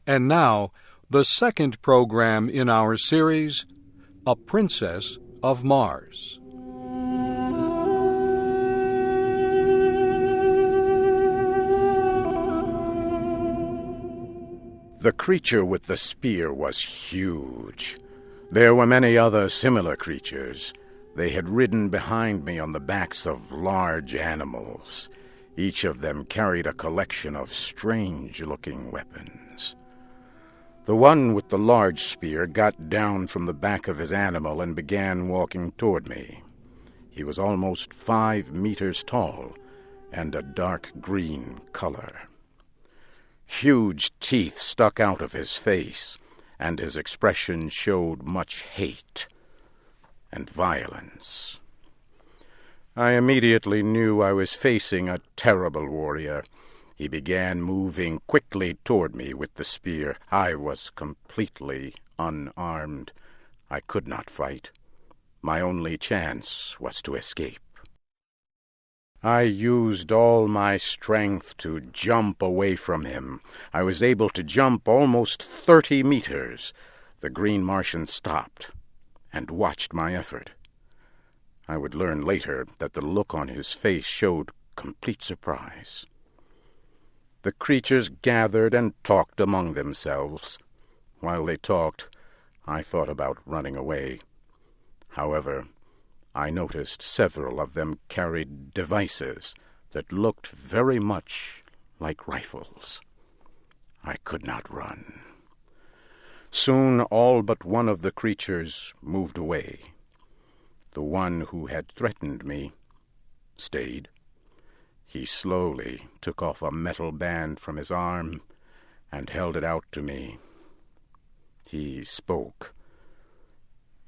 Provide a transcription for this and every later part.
And now, the second program in our series, A Princess of Mars. The creature with the spear was huge. There were many other similar creatures. They had ridden behind me on the backs of large animals. Each of them carried a collection of strange-looking weapons. The one with the large spear got down from the back of his animal and began walking toward me. He was almost 5 meters tall and a dark green color. Huge teeth stuck out of his face, and his expression showed much hate and violence. I immediately knew I was facing a terrible warrior. He began moving quickly toward me with the spear. I was completely unarmed. I could not fight. My only chance was to escape. I used all my strength to jump away from him. I was able to jump almost 30 meters. The green Martian stopped and watched my effort. I would learn later that the look on his face showed complete surprise. The creatures gathered and talked among themselves. While they talked, I thought about running away. However, I noticed several of them carried devices that looked very much like rifles. I could not run. Soon all but one of the creatures moved away. The one who had threatened me stayed. He slowly took off a metal band from his arm and held it out to me. He spoke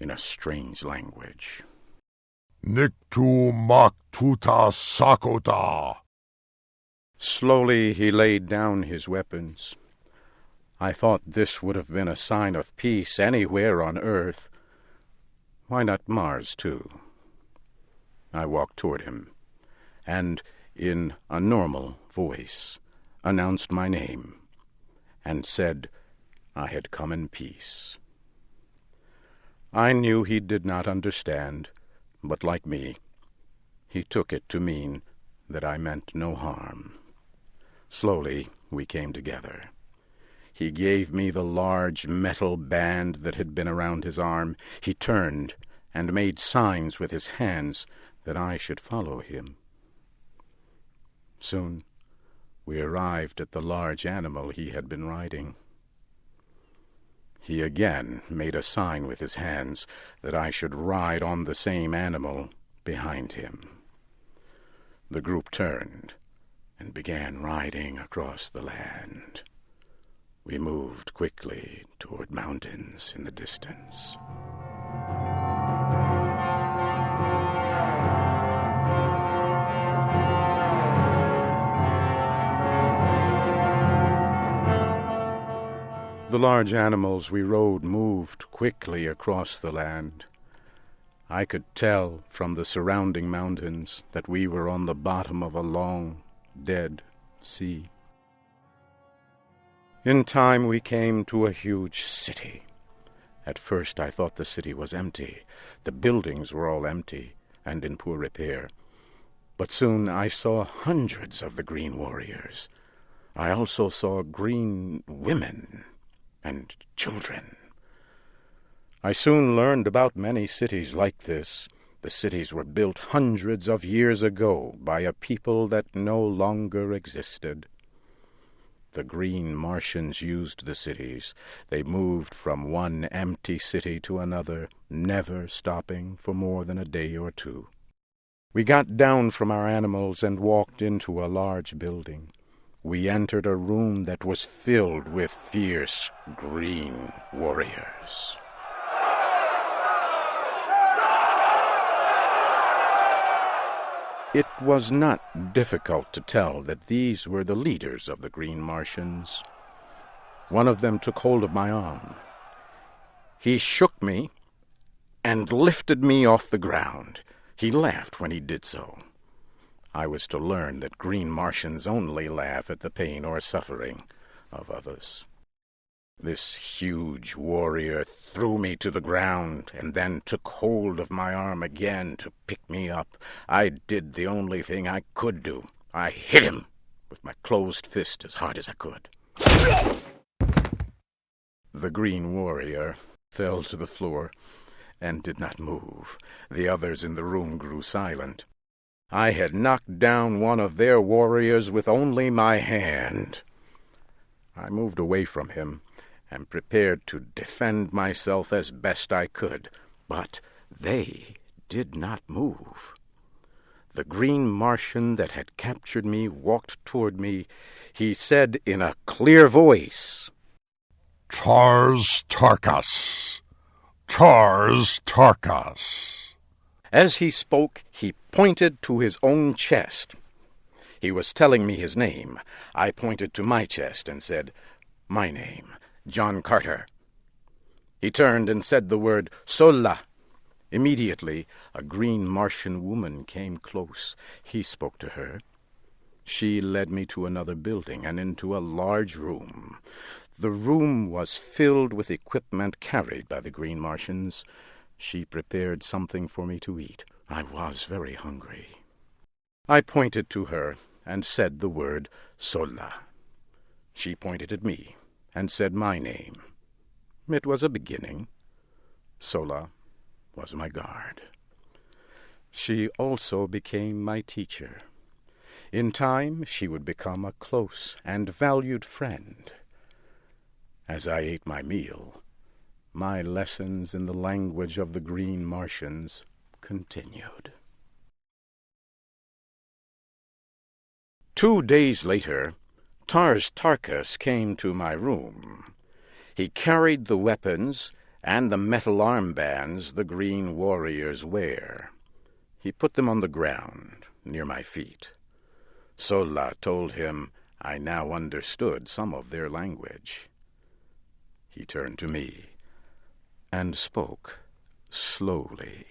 in a strange language. Niktu maktuta sakota. Slowly he laid down his weapons. I thought this would have been a sign of peace anywhere on Earth. Why not Mars, too? I walked toward him, and in a normal voice announced my name and said I had come in peace. I knew he did not understand, but like me, he took it to mean that I meant no harm. Slowly we came together. He gave me the large metal band that had been around his arm. He turned and made signs with his hands that I should follow him. Soon we arrived at the large animal he had been riding. He again made a sign with his hands that I should ride on the same animal behind him. The group turned and began riding across the land. We moved quickly toward mountains in the distance. The large animals we rode moved quickly across the land. I could tell from the surrounding mountains that we were on the bottom of a long, dead sea. In time we came to a huge city. At first I thought the city was empty. The buildings were all empty and in poor repair. But soon I saw hundreds of the green warriors. I also saw green women and children. I soon learned about many cities like this. The cities were built hundreds of years ago by a people that no longer existed. The green Martians used the cities. They moved from one empty city to another, never stopping for more than a day or two. We got down from our animals and walked into a large building. We entered a room that was filled with fierce green warriors. It was not difficult to tell that these were the leaders of the green Martians. One of them took hold of my arm. He shook me and lifted me off the ground. He laughed when he did so. I was to learn that green Martians only laugh at the pain or suffering of others. This huge warrior threw me to the ground and then took hold of my arm again to pick me up. I did the only thing I could do. I hit him with my closed fist as hard as I could. The green warrior fell to the floor and did not move. The others in the room grew silent. I had knocked down one of their warriors with only my hand. I moved away from him and prepared to defend myself as best I could, but they did not move. The green Martian that had captured me walked toward me. He said in a clear voice, Tars Tarkas. Tars Tarkas. As he spoke, he pointed to his own chest. He was telling me his name. I pointed to my chest and said, My name, John Carter. He turned and said the word Sola. Immediately, a green Martian woman came close. He spoke to her. She led me to another building and into a large room. The room was filled with equipment carried by the green Martians. She prepared something for me to eat. I was very hungry. I pointed to her and said the word Sola. She pointed at me and said my name. It was a beginning. Sola was my guard. She also became my teacher. In time, she would become a close and valued friend. As I ate my meal, my lessons in the language of the green Martians continued. 2 days later, Tars Tarkas came to my room. He carried the weapons and the metal armbands the green warriors wear. He put them on the ground near my feet. Sola told him I now understood some of their language. He turned to me and spoke slowly.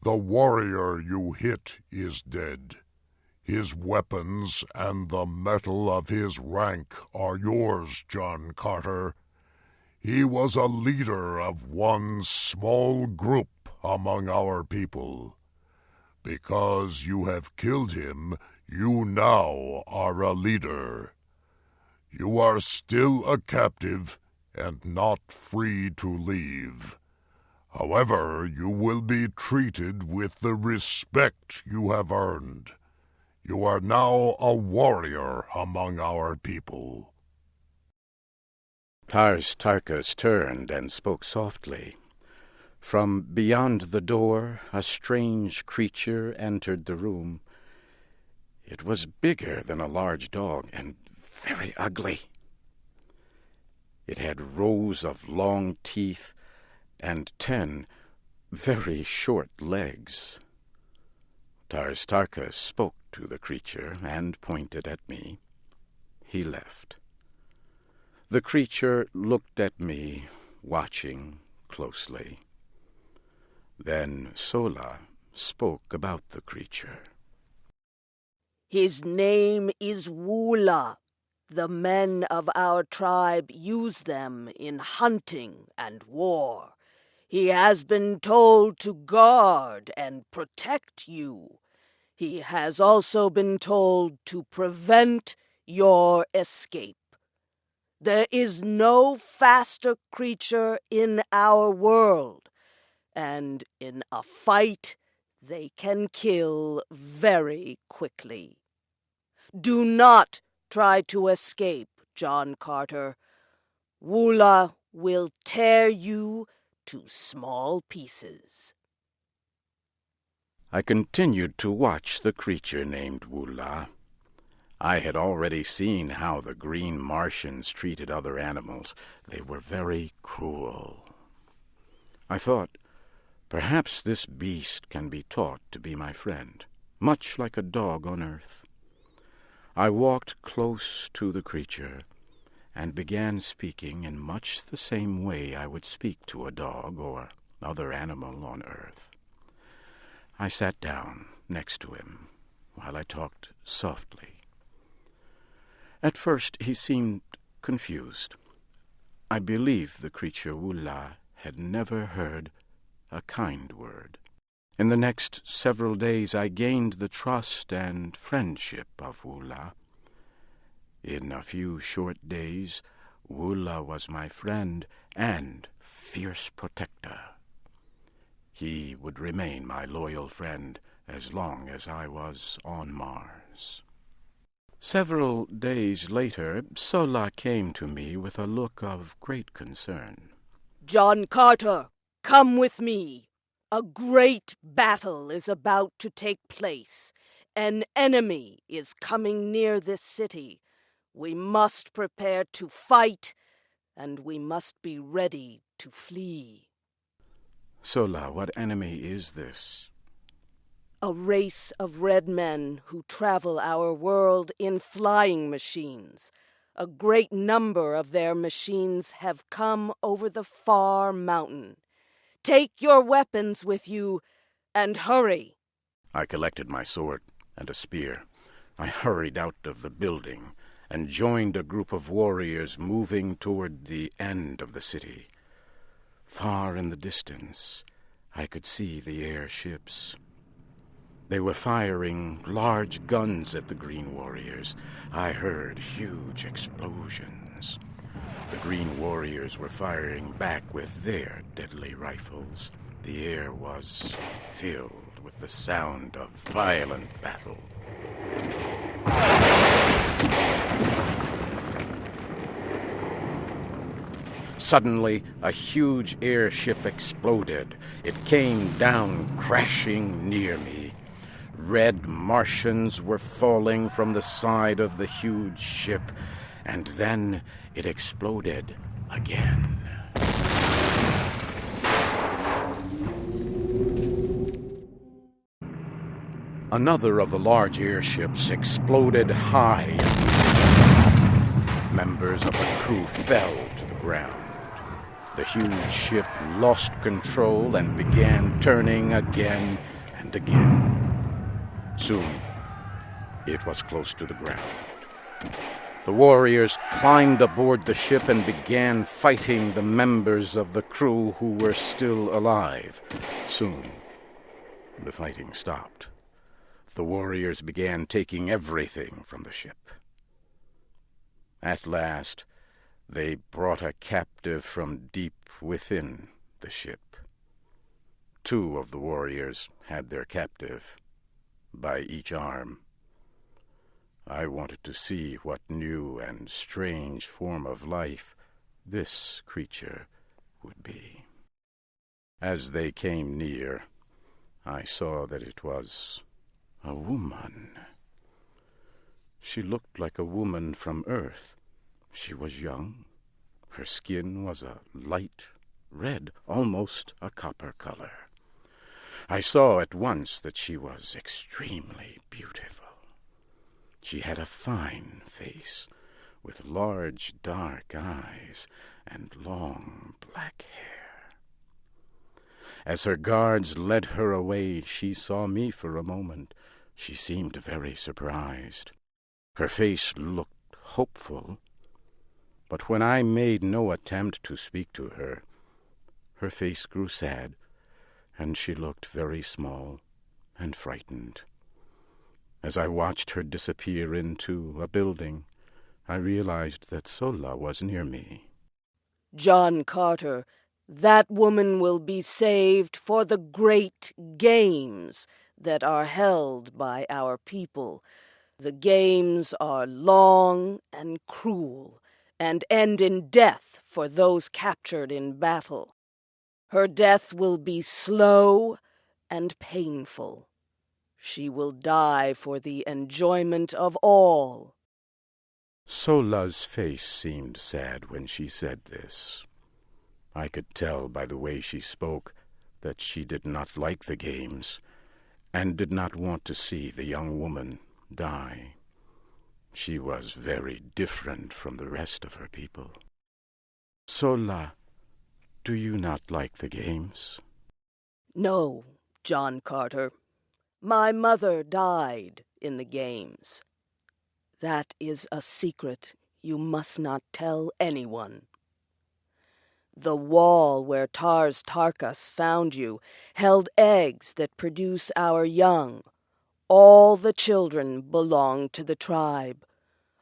The warrior you hit is dead. His weapons and the metal of his rank are yours, John Carter. He was a leader of one small group among our people. Because you have killed him, you now are a leader. You are still a captive and not free to leave. However, you will be treated with the respect you have earned. You are now a warrior among our people. Tars Tarkas turned and spoke softly. From beyond the door, a strange creature entered the room. It was bigger than a large dog and very ugly. It had rows of long teeth and 10 very short legs. Tars Tarkas spoke to the creature and pointed at me. He left. The creature looked at me, watching closely. Then Sola spoke about the creature. His name is Woola. The men of our tribe use them in hunting and war. He has been told to guard and protect you. He has also been told to prevent your escape. There is no faster creature in our world, and in a fight they can kill very quickly. Do not try to escape, John Carter. Woola will tear you to small pieces. I continued to watch the creature named Woola. I had already seen how the green Martians treated other animals. They were very cruel. I thought, perhaps this beast can be taught to be my friend, much like a dog on earth. I walked close to the creature and began speaking in much the same way I would speak to a dog or other animal on earth. I sat down next to him while I talked softly. At first he seemed confused. I believe the creature Wula had never heard a kind word. In the next several days I gained the trust and friendship of Wula. In a few short days, Wula was my friend and fierce protector. He would remain my loyal friend as long as I was on Mars. Several days later, Sola came to me with a look of great concern. John Carter, come with me. A great battle is about to take place. An enemy is coming near this city. We must prepare to fight, and we must be ready to flee. Sola, what enemy is this? A race of red men who travel our world in flying machines. A great number of their machines have come over the far mountain. Take your weapons with you, and hurry. I collected my sword and a spear. I hurried out of the building and joined a group of warriors moving toward the end of the city. Far in the distance, I could see the airships. They were firing large guns at the Green Warriors. I heard huge explosions. The Green Warriors were firing back with their deadly rifles. The air was filled with the sound of violent battle. Suddenly, a huge airship exploded. It came down crashing near me. Red Martians were falling from the side of the huge ship, and then it exploded again. Another of the large airships exploded high. Members of the crew fell to the ground. The huge ship lost control and began turning again and again. Soon, it was close to the ground. The warriors climbed aboard the ship and began fighting the members of the crew who were still alive. Soon, the fighting stopped. The warriors began taking everything from the ship. At last, they brought a captive from deep within the ship. 2 of the warriors had their captive by each arm. I wanted to see what new and strange form of life this creature would be. As they came near, I saw that it was a woman. She looked like a woman from Earth. She was young. Her skin was a light red, almost a copper color. I saw at once that she was extremely beautiful. She had a fine face, with large dark eyes and long black hair. As her guards led her away, she saw me for a moment. She seemed very surprised. Her face looked hopeful, but when I made no attempt to speak to her, her face grew sad, and she looked very small and frightened. As I watched her disappear into a building, I realized that Sola was near me. John Carter, that woman will be saved for the great games that are held by our people. The games are long and cruel, and end in death for those captured in battle. Her death will be slow and painful. She will die for the enjoyment of all. Sola's face seemed sad when she said this. I could tell by the way she spoke that she did not like the games and did not want to see the young woman die. She was very different from the rest of her people. Sola, do you not like the games? No, John Carter. My mother died in the games. That is a secret you must not tell anyone. The wall where Tars Tarkas found you held eggs that produce our young. All the children belong to the tribe.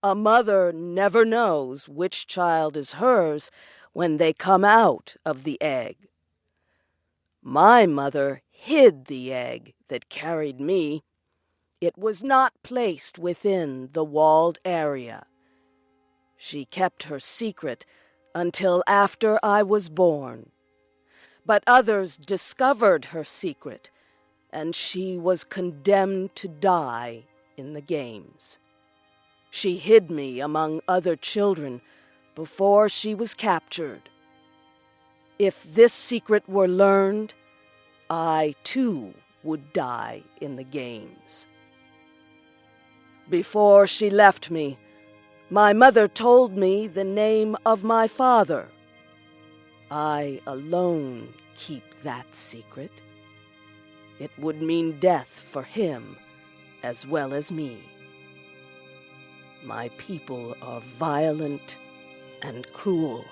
A mother never knows which child is hers when they come out of the egg. My mother hid the egg that carried me. It was not placed within the walled area. She kept her secret until after I was born. But others discovered her secret, and she was condemned to die in the games. She hid me among other children before she was captured. If this secret were learned, I too would die in the games. Before she left me, my mother told me the name of my father. I alone keep that secret. It would mean death for him as well as me. My people are violent and cruel.